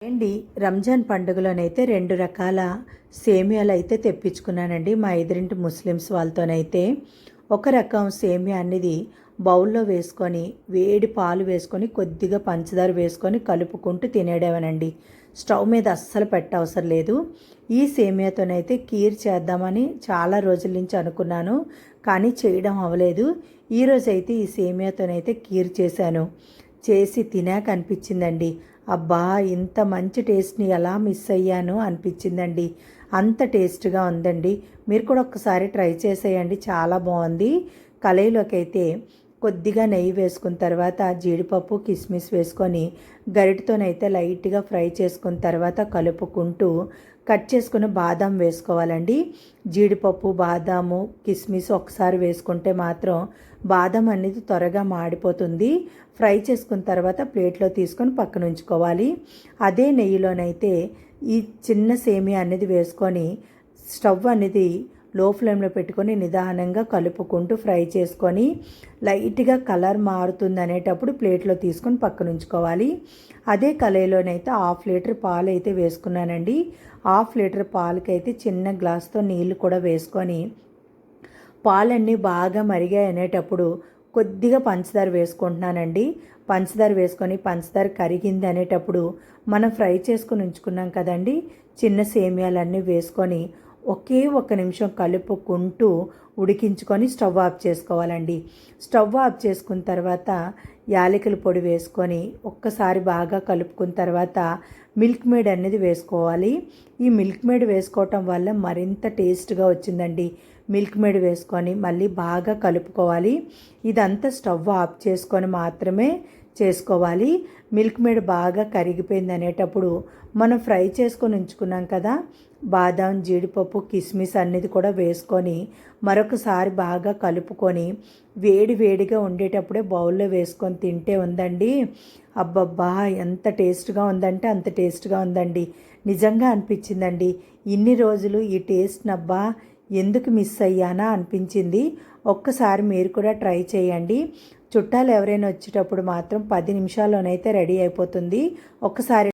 అండి రంజాన్ పండుగలోనైతే 2 రకాల సేమియాలు అయితే తెప్పించుకున్నానండి మా ఎదురింటి ముస్లిమ్స్ వాళ్ళతోనైతే. ఒక రకం సేమియా అనేది బౌల్లో వేసుకొని వేడి పాలు వేసుకొని కొద్దిగా పంచదార వేసుకొని కలుపుకుంటూ తినేయడమేనండి. స్టవ్ మీద అస్సలు పెట్టవసరం లేదు. ఈ సేమియాతోనైతే కీర్ చేద్దామని చాలా రోజుల నుంచి అనుకున్నాను, కానీ చేయడం అవ్వలేదు. ఈరోజైతే ఈ సేమియాతోనైతే కీర్ చేశాను. చేసి తినాక అనిపించిందండి, అబ్బా ఇంత మంచి టేస్ట్ని ఎలా మిస్ అయ్యాను అనిపించిందండి. అంత టేస్ట్గా ఉందండి. మీరు కూడా ఒక్కసారి ట్రై చేసేయండి, చాలా బాగుంది. కళాయిలోకి అయితే కొద్దిగా నెయ్యి వేసుకున్న తర్వాత జీడిపప్పు కిస్మిస్ వేసుకొని గరిటతోనైతే లైట్గా ఫ్రై చేసుకున్న తర్వాత కలుపుకుంటూ కట్ చేసుకున్న బాదం వేసుకోవాలండి. జీడిపప్పు బాదాము కిస్మిస్ ఒకసారి వేసుకుంటే మాత్రం బాదం అనేది త్వరగా మాడిపోతుంది. ఫ్రై చేసుకున్న తర్వాత ప్లేట్లో తీసుకొని పక్కన ఉంచుకోవాలి. అదే నెయ్యిలోనైతే ఈ చిన్న సేమియా అనేది వేసుకొని స్టవ్ అనేది లో ఫ్లేమ్లో పెట్టుకొని నిదానంగా కలుపుకుంటూ ఫ్రై చేసుకొని లైట్గా కలర్ మారుతుంది అనేటప్పుడు ప్లేట్లో తీసుకొని పక్కన ఉంచుకోవాలి. అదే కళాయిలోనైతే 1/2 లీటర్ పాలు అయితే వేసుకున్నానండి. 1/2 లీటర్ పాలకైతే చిన్న గ్లాస్తో నీళ్ళు కూడా వేసుకొని పాలన్నీ బాగా మరిగాయి అనేటప్పుడు కొద్దిగా పంచదార వేసుకుంటున్నానండి. పంచదార వేసుకొని పంచదార కరిగింది అనేటప్పుడు మనం ఫ్రై చేసుకుని ఉంచుకున్నాం కదండి చిన్న సేమియాలన్నీ వేసుకొని ఒకే 1 నిమిషం కలుపుకుంటూ ఉడికించుకొని స్టవ్ ఆఫ్ చేసుకోవాలండి. స్టవ్ ఆఫ్ చేసుకున్న తర్వాత యాలకుల పొడి వేసుకొని ఒక్కసారి బాగా కలుపుకున్న తర్వాత మిల్క్ మేడ్ అనేది వేసుకోవాలి. ఈ మిల్క్ మేడ్ వేసుకోవటం వల్ల మరింత టేస్ట్గా వచ్చిందండి. మిల్క్ మేడ్ వేసుకొని మళ్ళీ బాగా కలుపుకోవాలి. ఇదంతా స్టవ్ ఆఫ్ చేసుకొని మాత్రమే చేసుకోవాలి. మిల్క్ మేడ్ బాగా కరిగిపోయింది అనేటప్పుడు మనం ఫ్రై చేసుకొని ఉంచుకున్నాం కదా బాదం జీడిపప్పు కిస్మిస్ అనేది కూడా వేసుకొని మరొకసారి బాగా కలుపుకొని వేడి వేడిగా ఉండేటప్పుడే బౌల్లో వేసుకొని తింటే ఉందండి, అబ్బబ్బా ఎంత టేస్ట్గా ఉందంటే అంత టేస్ట్గా ఉందండి. నిజంగా అనిపించిందండి, ఇన్ని రోజులు ఈ టేస్ట్ని అబ్బా ఎందుకు మిస్ అయ్యానా అనిపించింది. ఒక్కసారి మీరు కూడా ట్రై చేయండి. చుట్టాలు ఎవరైనా వచ్చేటప్పుడు మాత్రం 10 నిమిషాల్లోనైతే రెడీ అయిపోతుంది. ఒక్కసారి